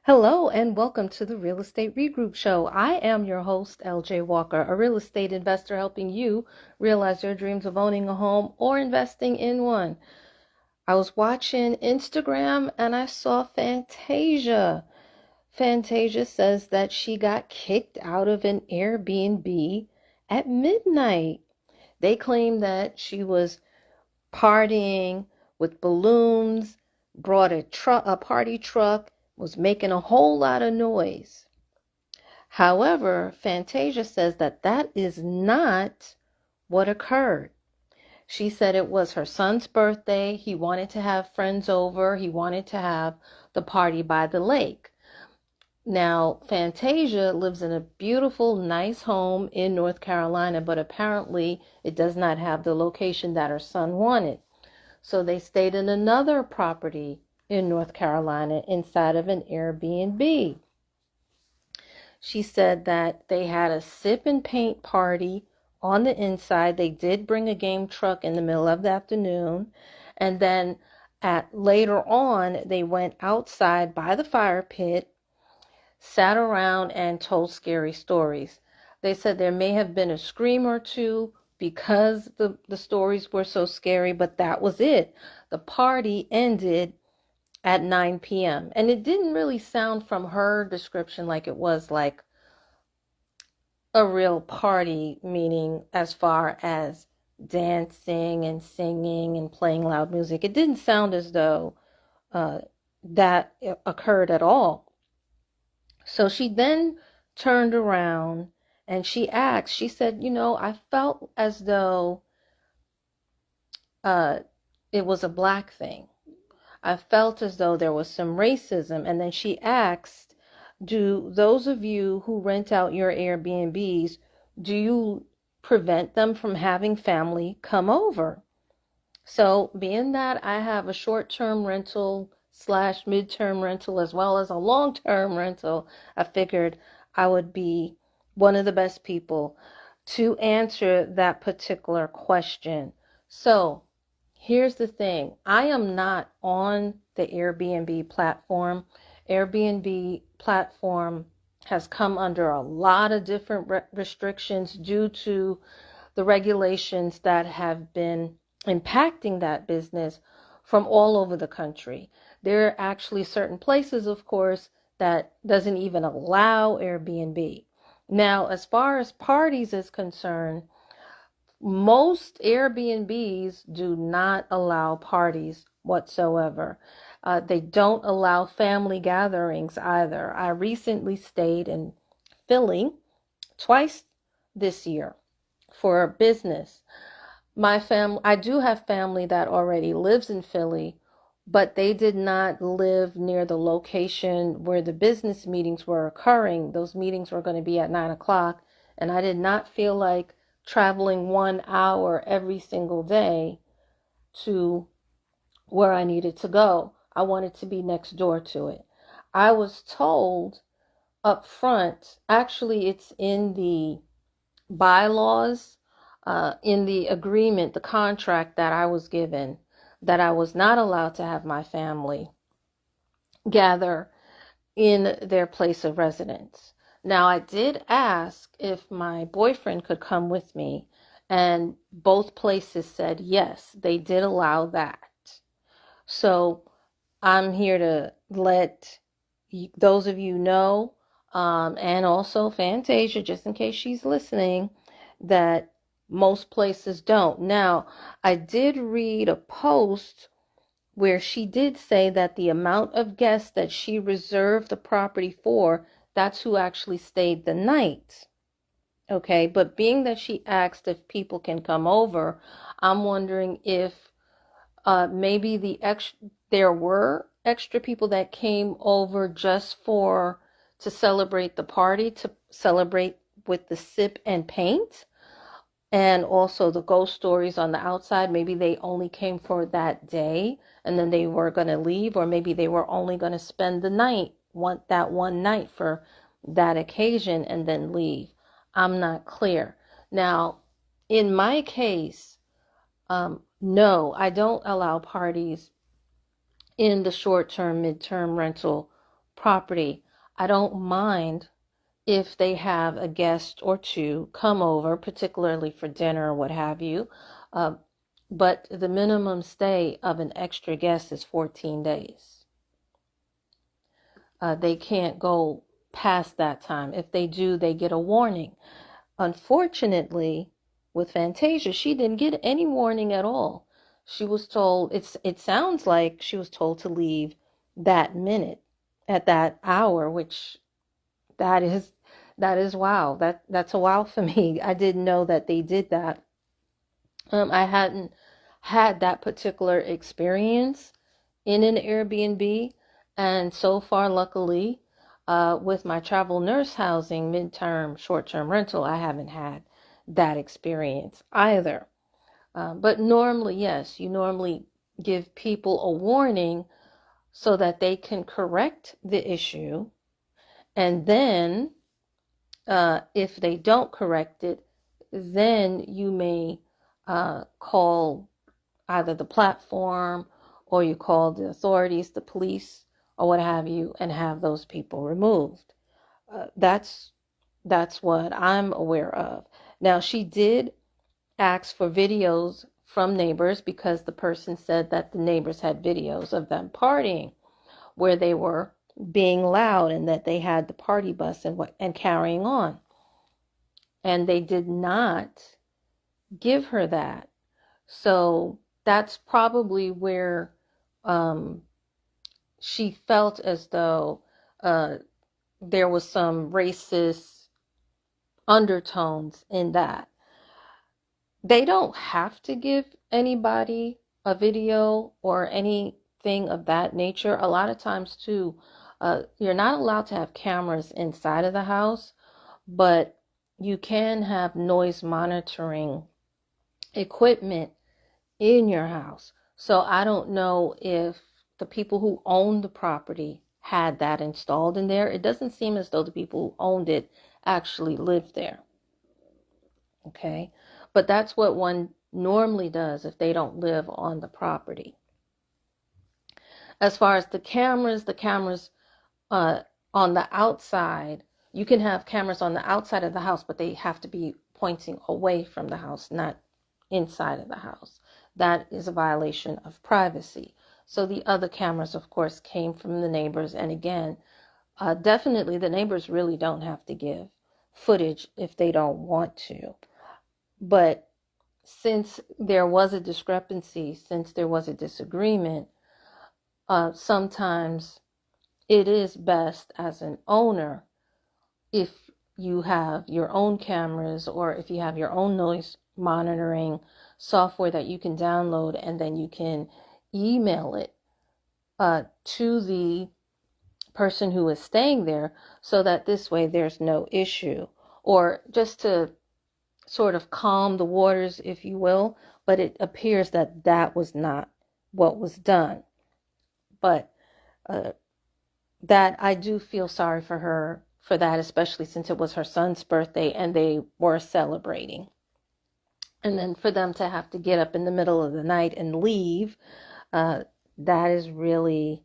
Hello and welcome to the Real Estate Regroup Show. I am your host, LJ Walker, a real estate investor helping you realize your dreams of owning a home or investing in one. I was watching Instagram and I saw Fantasia. Fantasia says that she got kicked out of an Airbnb at midnight. They claim that she was partying with balloons, brought a party truck, was making a whole lot of noise. However, Fantasia says that that is not what occurred. She said it was her son's birthday. He wanted to have friends over. He wanted to have the party by the lake. Now, Fantasia lives in a beautiful, nice home in North Carolina, but apparently it does not have the location that her son wanted. So they stayed in another property in North Carolina inside of an Airbnb. She said that they had a sip and paint party on the inside. They did bring a game truck in the middle of the afternoon. And then later on, they went outside by the fire pit, sat around and told scary stories. They said there may have been a scream or two because the stories were so scary, but that was it. The party ended at 9 p.m. And it didn't really sound from her description like it was like a real party, meaning as far as dancing and singing and playing loud music. It didn't sound as though that occurred at all. So she then turned around and she asked, she said, I felt as though it was a black thing. I felt as though there was some racism. And then she asked, do those of you who rent out your Airbnbs, do you prevent them from having family come over? So being that I have a short-term rental / mid-term rental as well as a long-term rental, I figured I would be one of the best people to answer that particular question. So here's the thing. I am not on the Airbnb platform. Airbnb platform has come under a lot of different restrictions due to the regulations that have been impacting that business from all over the country. There are actually certain places, of course, that doesn't even allow Airbnb. Now, as far as parties is concerned, most Airbnbs do not allow parties whatsoever. They don't allow family gatherings either. I recently stayed in Philly twice this year for business. I do have family that already lives in Philly, but they did not live near the location where the business meetings were occurring. Those meetings were going to be at 9 o'clock, and I did not feel like traveling 1 hour every single day to where I needed to go. I wanted to be next door to it. I was told up front, actually, it's in the bylaws, in the agreement, the contract that I was given, that I was not allowed to have my family gather in their place of residence. Now, I did ask if my boyfriend could come with me, and both places said yes, they did allow that. So I'm here to let those of you know, and also Fantasia, just in case she's listening, that most places don't. Now, I did read a post where she did say that the amount of guests that she reserved the property for, that's who actually stayed the night. Okay, but being that she asked if people can come over, I'm wondering if maybe there were extra people that came over just to celebrate the party, to celebrate with the sip and paint, and also the ghost stories on the outside. Maybe they only came for that day and then they were going to leave, or maybe they were only going to spend the night, that one night for that occasion and then leave. I'm not clear. Now, in my case, no, I don't allow parties in the short-term, mid-term rental property, I don't mind if they have a guest or two come over, particularly for dinner or what have you. But the minimum stay of an extra guest is 14 days. They can't go past that time. If they do, they get a warning. Unfortunately, with Fantasia, she didn't get any warning at all. She was told, it sounds like she was told to leave that minute, at that hour, which that is wow. That's a wow for me. I didn't know that they did that. I hadn't had that particular experience in an Airbnb, and so far, luckily, with my travel nurse housing, midterm, short-term rental, I haven't had that experience either. But normally, yes, you normally give people a warning so that they can correct the issue, and then if they don't correct it, then you may call either the platform or you call the authorities, the police, or what have you, and have those people removed. That's what I'm aware of. Now, she did ask for videos from neighbors because the person said that the neighbors had videos of them partying where they were being loud and that they had the party bus and carrying on. And they did not give her that. So that's probably where she felt as though there was some racist undertones in that. They don't have to give anybody a video or anything of that nature. A lot of times too, you're not allowed to have cameras inside of the house, but you can have noise monitoring equipment in your house. So I don't know if the people who owned the property had that installed in there. It doesn't seem as though the people who owned it actually lived there. Okay, but that's what one normally does if they don't live on the property. As far as the cameras on the outside, you can have cameras on the outside of the house, but they have to be pointing away from the house, not inside of the house. That is a violation of privacy. So the other cameras, of course, came from the neighbors. And again, definitely the neighbors really don't have to give footage if they don't want to. But since there was a discrepancy, since there was a disagreement, sometimes it is best as an owner if you have your own cameras or if you have your own noise monitoring software that you can download and then you can email it to the person who is staying there so that this way there's no issue, or just to sort of calm the waters, if you will. But it appears that that was not what was done. But that I do feel sorry for her for that, especially since it was her son's birthday and they were celebrating. And then for them to have to get up in the middle of the night and leave, that is really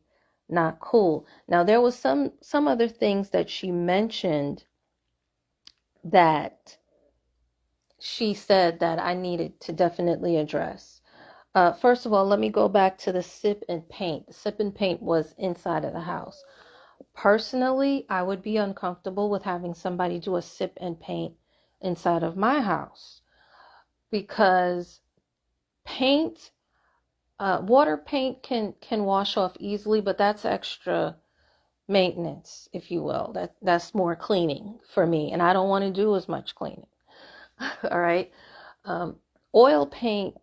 not cool. Now, there was some other things that she mentioned that she said that I needed to definitely address. First of all, let me go back to the sip and paint. The sip and paint was inside of the house. Personally, I would be uncomfortable with having somebody do a sip and paint inside of my house because paint, water paint can wash off easily, but that's extra maintenance, if you will. That's more cleaning for me, and I don't want to do as much cleaning. All right. Oil paint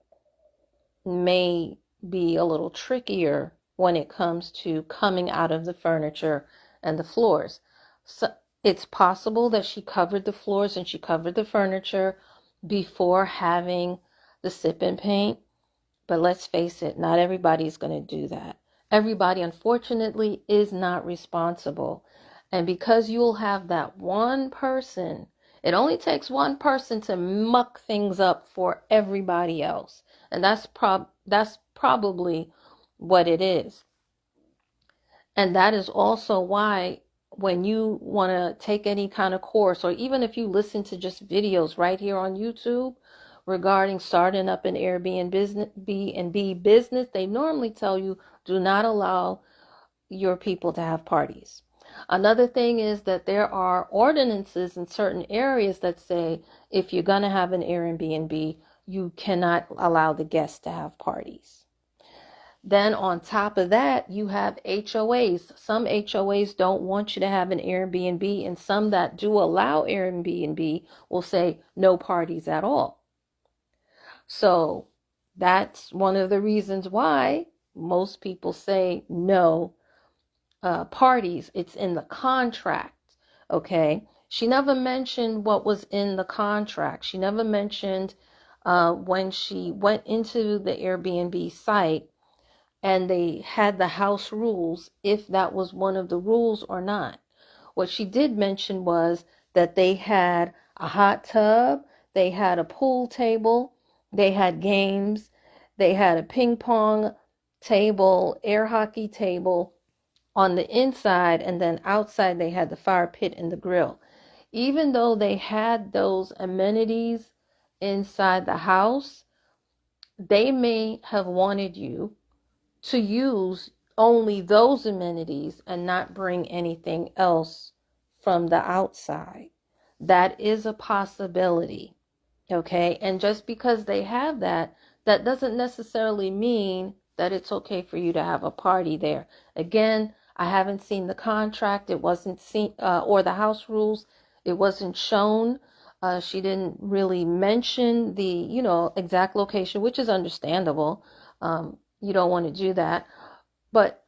may be a little trickier when it comes to coming out of the furniture and the floors. So it's possible that she covered the floors and she covered the furniture before having the sip and paint. But let's face it, not everybody's going to do that. Everybody, unfortunately, is not responsible. And because you'll have that one person, it only takes one person to muck things up for everybody else. And that's probably what it is. And that is also why when you want to take any kind of course, or even if you listen to just videos right here on YouTube regarding starting up an Airbnb business, they normally tell you do not allow your people to have parties. Another thing is that there are ordinances in certain areas that say if you're going to have an Airbnb, you cannot allow the guests to have parties. Then on top of that, you have HOAs. Some HOAs don't want you to have an Airbnb, and some that do allow Airbnb will say no parties at all. So that's one of the reasons why most people say no parties. It's in the contract. Okay. She never mentioned what was in the contract. She never mentioned when she went into the Airbnb site and they had the house rules, if that was one of the rules or not. What she did mention was that they had a hot tub, they had a pool table, they had games, they had a ping pong table, air hockey table on the inside, and then outside they had the fire pit and the grill. Even though they had those amenities inside the house, they may have wanted you to use only those amenities and not bring anything else from the outside. That is a possibility. Okay. And just because they have that, that doesn't necessarily mean that it's okay for you to have a party there. Again, I haven't seen the contract. It wasn't seen, or the house rules. It wasn't shown. She didn't really mention the, exact location, which is understandable. You don't want to do that. But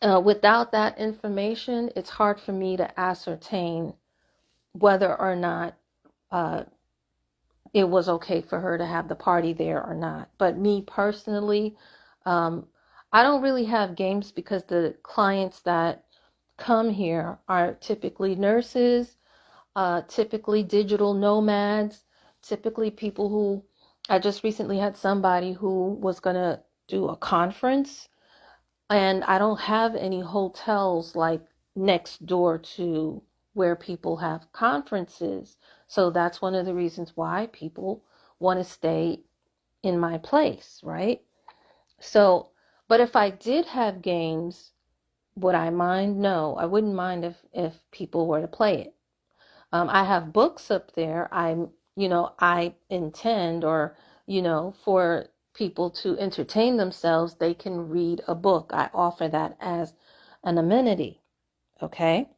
without that information, it's hard for me to ascertain whether or not it was okay for her to have the party there or not. But me personally, I don't really have games because the clients that come here are typically nurses, typically digital nomads, typically people who, I just recently had somebody who was going to do a conference, and I don't have any hotels like next door to where people have conferences. So that's one of the reasons why people want to stay in my place, right? So, but if I did have games, would I mind? No, I wouldn't mind if people were to play it. I have books up there. I intend, or, for people to entertain themselves, they can read a book. I offer that as an amenity. Okay.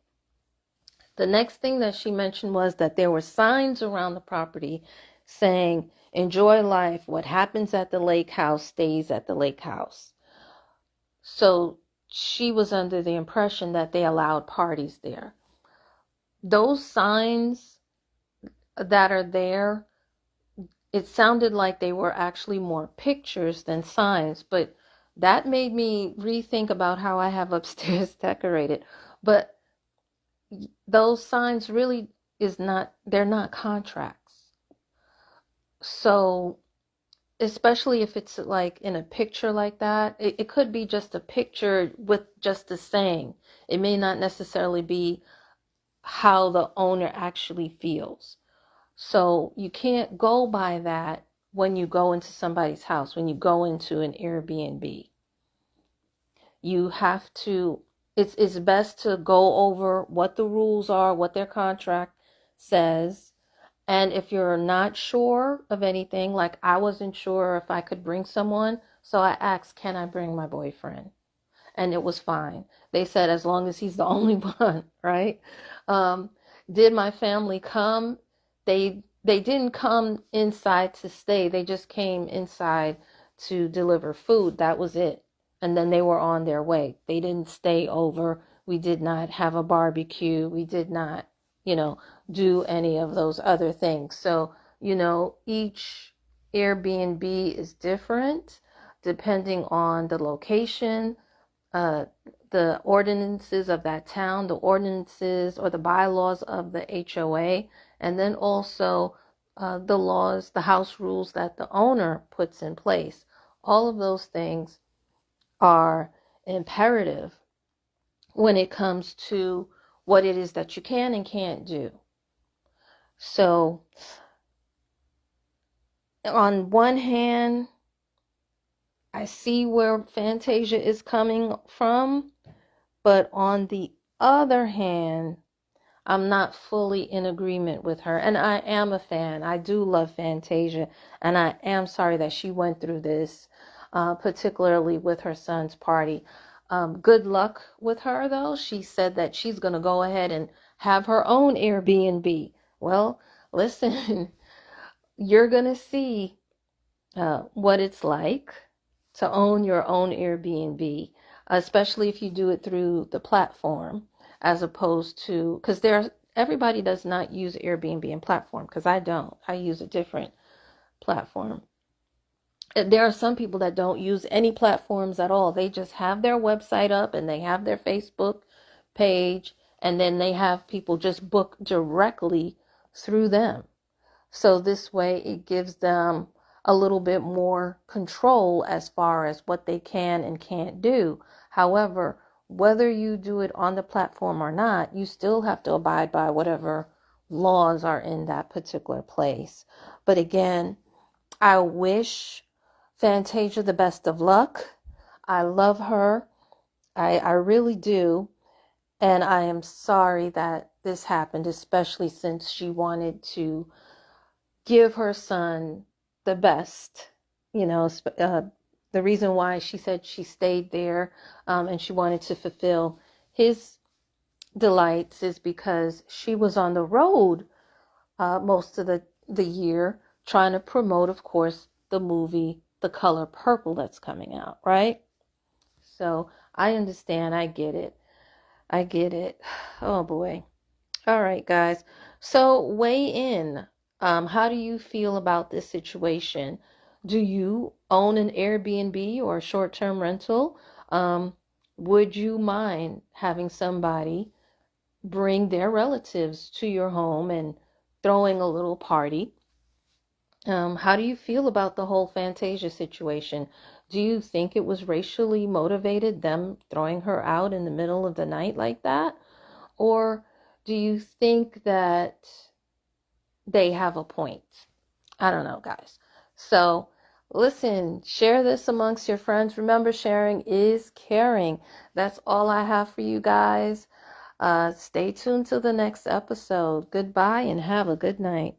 The next thing that she mentioned was that there were signs around the property saying, enjoy life. What happens at the lake house stays at the lake house. So she was under the impression that they allowed parties there. Those signs that are there, it sounded like they were actually more pictures than signs, but that made me rethink about how I have upstairs decorated. But those signs really they're not contracts. So especially if it's like in a picture like that, it could be just a picture with just a saying. It may not necessarily be how the owner actually feels. So you can't go by that when you go into somebody's house, when you go into an Airbnb. You have to, it's best to go over what the rules are, what their contract says. And if you're not sure of anything, like I wasn't sure if I could bring someone, so I asked, can I bring my boyfriend? And it was fine. They said as long as he's the only one, right? Um, did my family come? They didn't come inside to stay. They just came inside to deliver food. That was it. And then they were on their way. They didn't stay over. We did not have a barbecue. We did not, do any of those other things. So, each Airbnb is different depending on the location, uh, the ordinances of that town, the ordinances or the bylaws of the HOA, and then also the laws, the house rules that the owner puts in place. All of those things are imperative when it comes to what it is that you can and can't do. So on one hand, I see where Fantasia is coming from, but on the other hand, I'm not fully in agreement with her. And I am a fan. I do love Fantasia. And I am sorry that she went through this, particularly with her son's party. Good luck with her, though. She said that she's going to go ahead and have her own Airbnb. Well, listen, you're going to see what it's like to own your own Airbnb, especially if you do it through the platform, as opposed to, because everybody does not use Airbnb and platform, because I don't. I use a different platform. There are some people that don't use any platforms at all. They just have their website up and they have their Facebook page, and then they have people just book directly through them. So this way it gives them a little bit more control as far as what they can and can't do. However, whether you do it on the platform or not, you still have to abide by whatever laws are in that particular place. But again, I wish Fantasia the best of luck. I love her. I really do. And I am sorry that this happened, especially since she wanted to give her son the best. The reason why she said she stayed there, and she wanted to fulfill his delights is because she was on the road most of the year trying to promote, of course, the movie The Color Purple that's coming out, right? So I understand. I get it. I get it. Oh boy. All right, guys. So weigh in. How do you feel about this situation? Do you own an Airbnb or a short-term rental? Would you mind having somebody bring their relatives to your home and throwing a little party? How do you feel about the whole Fantasia situation? Do you think it was racially motivated, them throwing her out in the middle of the night like that? Or do you think that they have a point? I don't know, guys. So listen, share this amongst your friends. Remember, sharing is caring. That's all I have for you guys. Stay tuned to the next episode. Goodbye and have a good night.